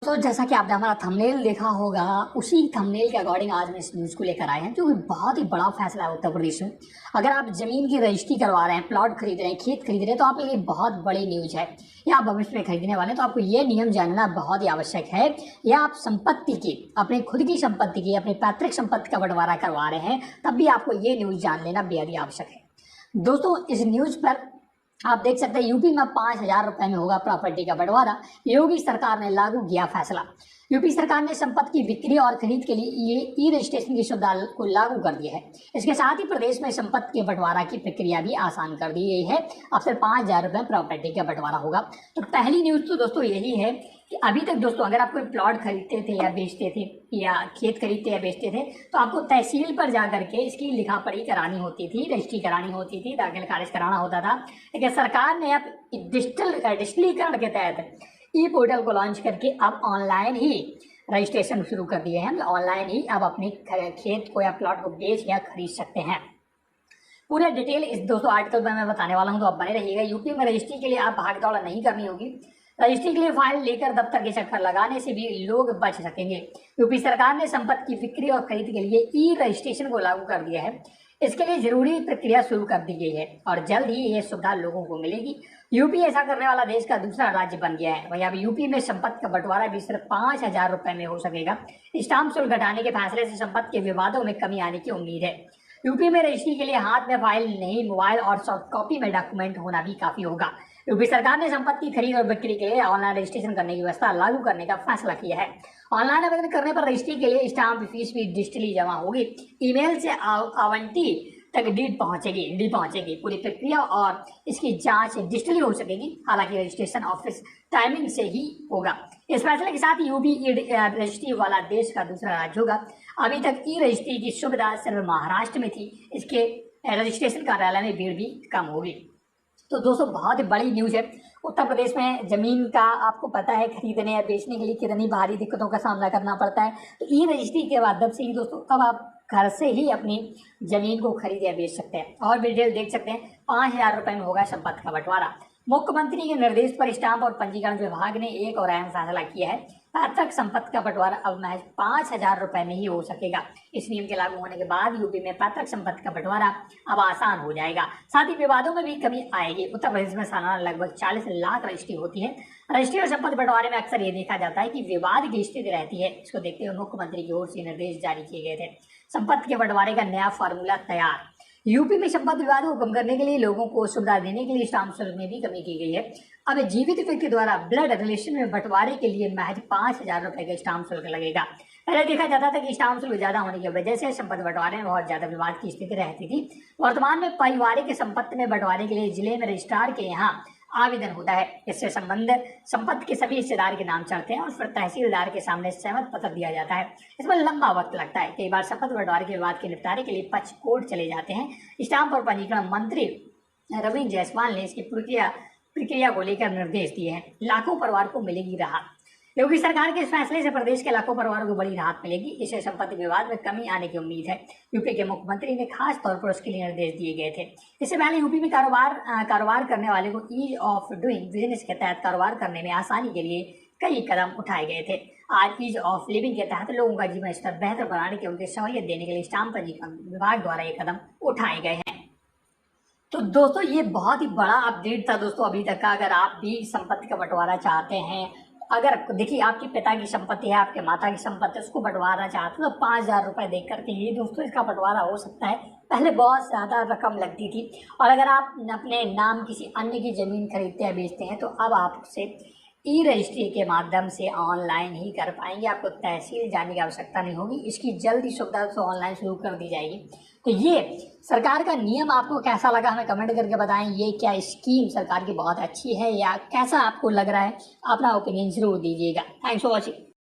तो जैसा कि आपने हमारा थंबनेल देखा होगा, उसी थंबनेल के अकॉर्डिंग आज हम इस न्यूज़ को लेकर आए हैं, जो कि बहुत ही बड़ा फैसला है उत्तर प्रदेश में। अगर आप ज़मीन की रजिस्ट्री करवा रहे हैं, प्लॉट खरीद रहे हैं, खेत खरीद रहे हैं, तो आपके लिए बहुत बड़ी न्यूज़ है। या आप भविष्य में खरीदने वाले हैं, तो आपको ये नियम जानना बहुत ही आवश्यक है। या आप संपत्ति की, अपने खुद की संपत्ति की, अपनी पैतृक संपत्ति का बंटवारा करवा रहे हैं, तब भी आपको ये न्यूज़ जान लेना बेहद ही आवश्यक है। दोस्तों, इस न्यूज़ पर आप देख सकते हैं, यूपी में 5,000 रुपए में होगा प्रॉपर्टी का बंटवारा। योगी सरकार ने लागू किया फैसला। यूपी सरकार ने संपत्ति की बिक्री और खरीद के लिए ये ई रजिस्ट्रेशन की सुविधा को लागू कर दिया है। इसके साथ ही प्रदेश में संपत्ति के बंटवारा की प्रक्रिया भी आसान कर दी गई है। अब सिर्फ 5,000 रुपए प्रॉपर्टी का बंटवारा होगा। तो पहली न्यूज़ तो दोस्तों यही है कि अभी तक दोस्तों, अगर आप कोई प्लॉट खरीदते थे या बेचते थे, या खेत खरीदते या बेचते थे, तो आपको तहसील पर जा करके इसकी लिखा पढ़ी करानी होती थी, रजिस्ट्री करानी होती थी, दाखिल खारिज कराना होता था। लेकिन सरकार ने अब डिजिटलीकरण के तहत ई पोर्टल को लॉन्च करके अब ऑनलाइन ही रजिस्ट्रेशन शुरू कर दिए हैं। ऑनलाइन ही अब अपने खेत को या प्लॉट को बेच या खरीद सकते हैं। पूरा डिटेल इस दोस्तों आर्टिकल में मैं बताने वाला हूं, तो आप बने रहिएगा। यूपी में रजिस्ट्री के लिए आप भाग दौड़ नहीं करनी होगी। रजिस्ट्री के लिए फाइल लेकर दफ्तर के चक्कर लगाने से भी लोग बच सकेंगे। यूपी सरकार ने संपत्ति की बिक्री और खरीद के लिए ई रजिस्ट्रेशन को लागू कर दिया है। इसके लिए जरूरी प्रक्रिया शुरू कर दी गई है और जल्द ही ये सुविधा लोगों को मिलेगी। यूपी ऐसा करने वाला देश का दूसरा राज्य बन गया है। वहीं अब यूपी में संपत्ति का बंटवारा भी सिर्फ 5,000 रुपए में हो सकेगा। स्टाम्प शुल्क घटाने के फैसले से संपत्ति के विवादों में कमी आने की उम्मीद है। यूपी में रजिस्ट्री के लिए हाथ में फाइल नहीं, मोबाइल और सॉफ्ट कॉपी में डॉक्यूमेंट होना भी काफी होगा। यूपी सरकार ने संपत्ति खरीद और बिक्री के लिए ऑनलाइन रजिस्ट्रेशन करने की व्यवस्था लागू करने का फैसला किया है। ऑनलाइन आवेदन करने पर रजिस्ट्री के लिए स्टाम्प फीस भी डिजिटली जमा होगी। ईमेल से आवंटी तक डी पहुंचेगी। पूरी प्रक्रिया और इसकी जांच डिजिटली हो सकेगी। हालांकि रजिस्ट्रेशन ऑफिस टाइमिंग से ही होगा। इस फैसले के साथ यूपी ई रजिस्ट्री वाला देश का दूसरा राज्य होगा। अभी तक ई रजिस्ट्री की सुविधा सिर्फ महाराष्ट्र में थी। इसके रजिस्ट्रेशन कार्यालय में भीड़ भी कम होगी। तो दोस्तों, बहुत ही बड़ी न्यूज़ है। उत्तर प्रदेश में जमीन का आपको पता है, खरीदने या बेचने के लिए कितनी भारी दिक्कतों का सामना करना पड़ता है। तो ई रजिस्ट्री के माध्यम से ही दोस्तों अब आप घर से ही अपनी जमीन को खरीद या बेच सकते हैं। और भी डिटेल देख सकते हैं। 5,000 रुपए में होगा संपत्ति का बंटवारा। मुख्यमंत्री के निर्देश पर स्टाम्प और पंजीकरण विभाग ने एक और अहम फैसला किया है। पैतृक संपत्ति का बंटवारा अब महज 5,000 रुपए में ही हो सकेगा। इस नियम के लागू होने के बाद यूपी में पैतृक संपत्ति का बंटवारा अब आसान हो जाएगा। साथ ही विवादों में भी कमी आएगी। उत्तर प्रदेश में सालाना लगभग 40 लाख रजिस्ट्री होती है। रजिस्ट्री और संपत्ति बंटवारे में अक्सर ये देखा जाता है कि विवाद की स्थिति रहती है। इसको देखते हुए मुख्यमंत्री की ओर से निर्देश जारी किए गए थे। संपत्ति के बंटवारे का नया फार्मूला तैयार। यूपी में संपत्ति विवाद को कम करने के लिए लोगों को सुविधा देने के लिए स्टाम्प शुल्क में भी कमी की गई है। अब जीवित व्यक्ति द्वारा ब्लड रिलेशन में बंटवारे के लिए महज 5,000 रुपए का स्टाम्प शुल्क लगेगा। पहले देखा जाता था कि स्टाम्प शुल्क ज्यादा होने की वजह से संपत्ति बंटवारे में बहुत ज्यादा विवाद की स्थिति रहती थी। वर्तमान में पारिवारिक संपत्ति में बंटवारे के लिए जिले में रजिस्ट्रार के यहाँ आवेदन होता है। इससे संबंध संपत्ति के सभी हिस्सेदार के नाम चढ़ते हैं और फिर तहसीलदार के सामने सहमत पत्र दिया जाता है। इसमें लंबा वक्त लगता है। कई बार संपत्ति बंटवारे के विवाद के निपटारे के लिए पक्ष कोर्ट चले जाते हैं। स्टाम्प और पंजीकरण मंत्री रविंद्र जायसवाल ने इसकी प्रक्रिया को लेकर निर्देश दिए हैं। लाखों परिवार को मिलेगी राहत। योगी सरकार के इस फैसले से प्रदेश के लाखों परिवारों को बड़ी राहत मिलेगी। इससे संपत्ति विवाद में कमी आने की उम्मीद है। यूपी के मुख्यमंत्री ने खास तौर पर उसके लिए निर्देश दिए गए थे। इससे पहले यूपी में कारोबार करने वाले को ईज ऑफ डूइंग बिजनेस के तहत कारोबार करने में आसानी के लिए कई कदम उठाए गए थे। आज ईज ऑफ लिविंग के तहत लोगों का जीवन स्तर बेहतर बनाने के उनकी सहूलियत देने के लिए स्टाम्प पंजीकरण विभाग द्वारा ये कदम उठाए गए हैं। तो दोस्तों, ये बहुत ही बड़ा अपडेट था दोस्तों अभी तक का। अगर आप भी संपत्ति का बंटवारा चाहते हैं, अगर देखिए आपके पिता की संपत्ति है, आपके माता की संपत्ति, उसको बंटवारा चाहते हो, तो 5,000 रुपए देख करके ये दोस्तों इसका बंटवारा हो सकता है। पहले बहुत ज़्यादा रकम लगती थी। और अगर आप अपने नाम किसी अन्य की ज़मीन खरीदते या बेचते हैं, तो अब आप उसे ई रजिस्ट्री के माध्यम से ऑनलाइन ही कर पाएंगे। आपको तहसील जाने की आवश्यकता नहीं होगी। इसकी जल्दी सुविधा तो ऑनलाइन शुरू कर दी जाएगी। तो ये सरकार का नियम आपको कैसा लगा, हमें कमेंट करके बताएं। ये क्या स्कीम सरकार की बहुत अच्छी है या कैसा आपको लग रहा है? अपना ओपिनियन जरूर दीजिएगा। Thanks for watching.